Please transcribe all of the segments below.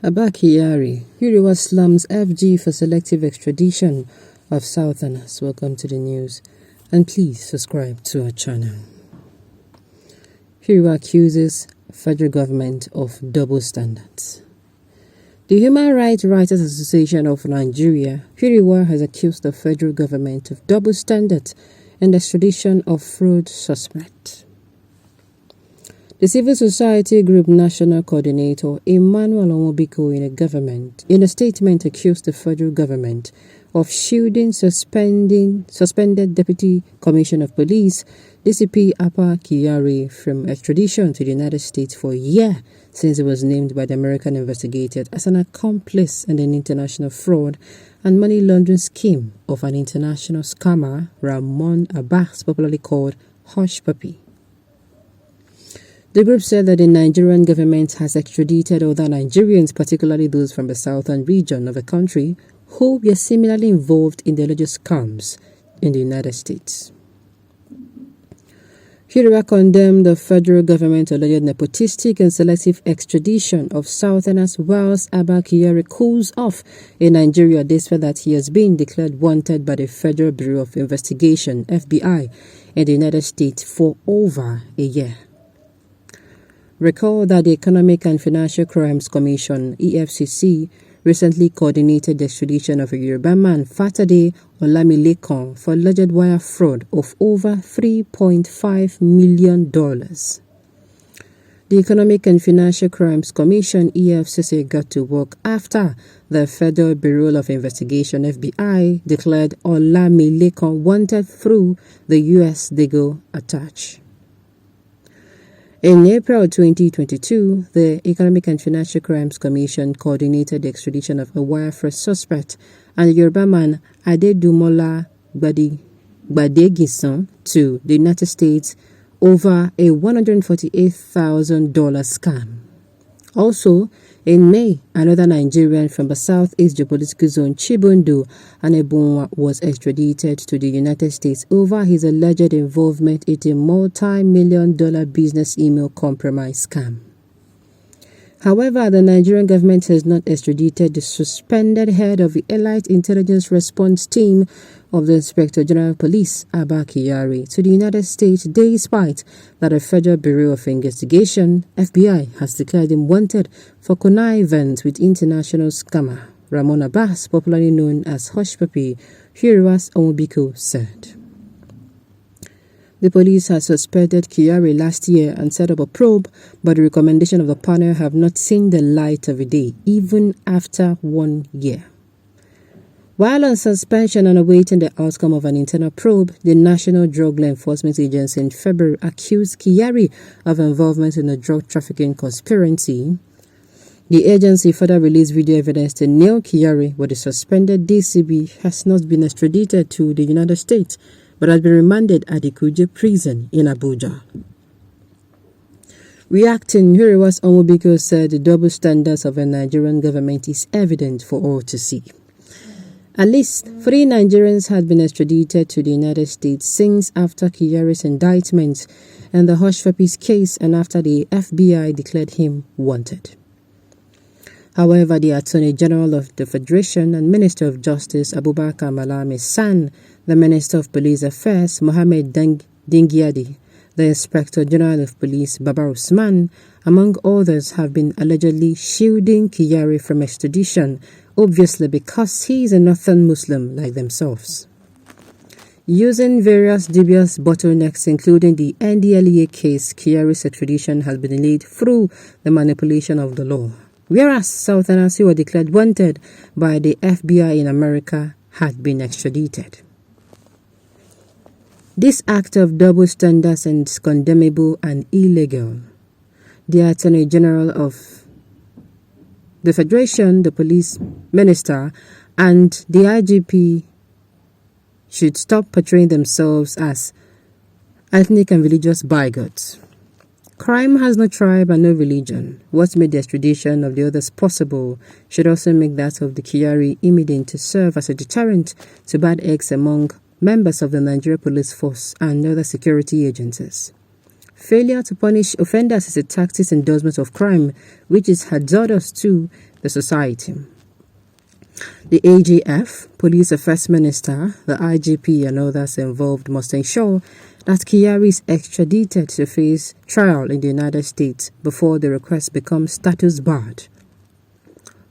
Abba Kyari, Huriwa slams FG for selective extradition of Southerners. Welcome to the news, and please subscribe to our channel. Huriwa accuses federal government of double standards. The Human Rights Writers Association of Nigeria, Huriwa, has accused the federal government of double standards in the extradition of fraud suspects. The civil society group national coordinator Emmanuel Omobiko in a statement accused the federal government of shielding suspended Deputy Commissioner of Police DCP Abba Kyari from extradition to the United States for a year since he was named by the American investigators as an accomplice in an international fraud and money laundering scheme of an international scammer, Abba, popularly called Hush Puppy. The group said that the Nigerian government has extradited other Nigerians, particularly those from the southern region of the country, who were similarly involved in the alleged scams in the United States. Huriwa condemned the federal government's alleged nepotistic and selective extradition of Southerners whilst Abba Kyari cools off in Nigeria despite that he has been declared wanted by the Federal Bureau of Investigation, FBI, in the United States for over a year. Recall that the Economic and Financial Crimes Commission, EFCC, recently coordinated the extradition of a Yoruba man, Fatade Olamilekan, for alleged wire fraud of over $3.5 million. The Economic and Financial Crimes Commission, EFCC, got to work after the Federal Bureau of Investigation, FBI, declared Olamilekan wanted through the U.S. Dago attach. In April 2022, the Economic and Financial Crimes Commission coordinated the extradition of a wire fraud suspect and the Yoruba man Adedumola Gbadegisan to the United States over a $148,000 scam. Also, in May, another Nigerian from the southeast geopolitical zone, Chibundu Anebunwa, was extradited to the United States over his alleged involvement in a multi-million-dollar business email compromise scam. However, the Nigerian government has not extradited the suspended head of the Elite Intelligence Response Team of the Inspector General of Police, Abba Kyari, to the United States despite that the Federal Bureau of Investigation, FBI, has declared him wanted for connivance with international scammer Abba, popularly known as Hush Puppy, Huriwa's Omobiko said. The police had suspended Kyari last year and set up a probe, but the recommendation of the panel have not seen the light of the day, even after 1 year. While on suspension and awaiting the outcome of an internal probe, the National Drug Law Enforcement Agency in February accused Kyari of involvement in a drug trafficking conspiracy. The agency further released video evidence to nail Kyari, but the suspended DCB has not been extradited to the United States, but has been remanded at the Kuje prison in Abuja. Reacting, Huriwa's Omobiko said the double standards of the Nigerian government is evident for all to see. At least 3 Nigerians had been extradited to the United States since after Kyari's indictment and the Hush Puppy's case and after the FBI declared him wanted. However, the Attorney General of the Federation and Minister of Justice Abubakar Malami's son, the Minister of Police Affairs Mohammed Dingyadi, the Inspector General of Police Baba Usman, among others, have been allegedly shielding Kyari from extradition, obviously because he is a Northern Muslim like themselves. Using various dubious bottlenecks, including the NDLEA case, Kyari's extradition has been delayed through the manipulation of the law, whereas Southerners who were declared wanted by the FBI in America had been extradited. This act of double standards is condemnable and illegal. The Attorney General of the Federation, the Police Minister, and the IGP should stop portraying themselves as ethnic and religious bigots. Crime has no tribe and no religion. What made the extradition of the others possible should also make that of the Kyari immediate to serve as a deterrent to bad eggs among members of the Nigeria Police Force and other security agencies. Failure to punish offenders is a tacit endorsement of crime, which is hazardous to the society. The AGF, Police Affairs Minister, the IGP and others involved must ensure that Kyari is extradited to face trial in the United States before the request becomes status barred.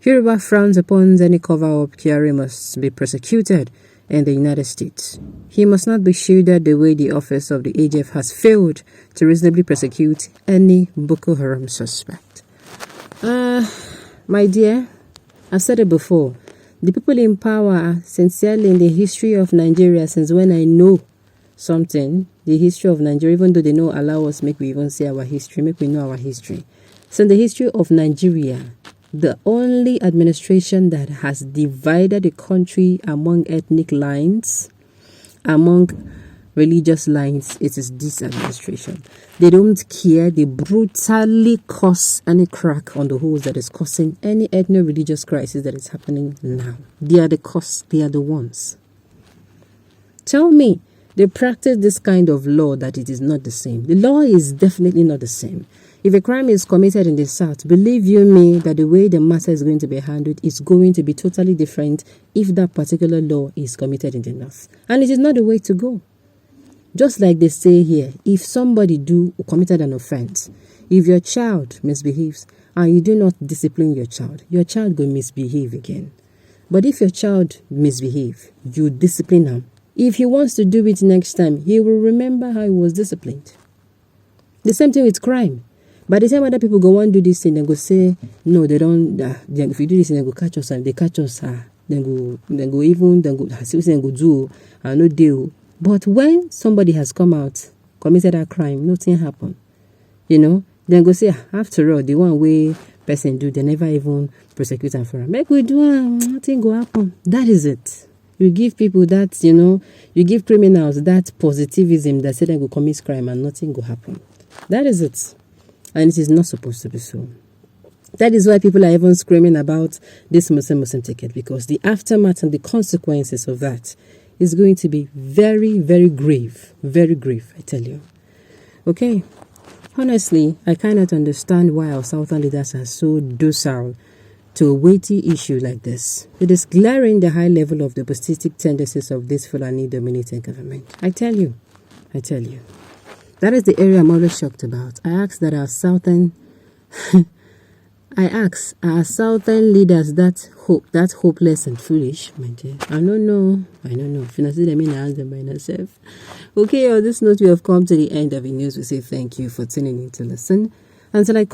Huriwa frowns upon any cover-up. Kyari must be prosecuted in the United States. He must not be shielded the way the office of the AGF has failed to reasonably prosecute any Boko Haram suspect. My dear, I've said it before. The people in power, sincerely, in the history of Nigeria, since when I know something, the history of Nigeria, even though they don't allow us, make we even say our history, make we know our history. So in the history of Nigeria, the only administration that has divided the country among ethnic lines, among religious lines, it is this administration. They don't care. They brutally cause any crack on the holes that is causing any ethno-religious crisis that is happening now. They are the cause. They are the ones. Tell me, they practice this kind of law that it is not the same. The law is definitely not the same. If a crime is committed in the South, believe you me that the way the matter is going to be handled is going to be totally different if that particular law is committed in the North. And it is not the way to go. Just like they say here, if somebody committed an offense, if your child misbehaves and you do not discipline your child will misbehave again. But if your child misbehave, you discipline him. If he wants to do it next time, he will remember how he was disciplined. The same thing with crime. By the time other people go and do this thing, they go say, no, they don't. If you do this thing, they go catch us. And they catch us, then go do, and no deal. But when somebody has come out, committed a crime, nothing happened. Then go say, after all, the one way person do, they never even prosecute them for it. Make we do, nothing go happen. That is it. You give people that, you give criminals that positivism that say they go commit crime and nothing go happen. That is it. And it is not supposed to be so. That is why people are even screaming about this Muslim ticket, because the aftermath and the consequences of that is going to be very, very grave. Very grave, I tell you. Okay. Honestly, I cannot understand why our southern leaders are so docile to a weighty issue like this. It is glaring the high level of the opportunistic tendencies of this Fulani-dominated government. I tell you. That is the area I'm always shocked about. I ask that our southern leaders that hopeless and foolish, my dear. I don't know. If you see them, I ask them by myself. Okay, on this note, we have come to the end of the news. We say thank you for tuning in to listen. Until I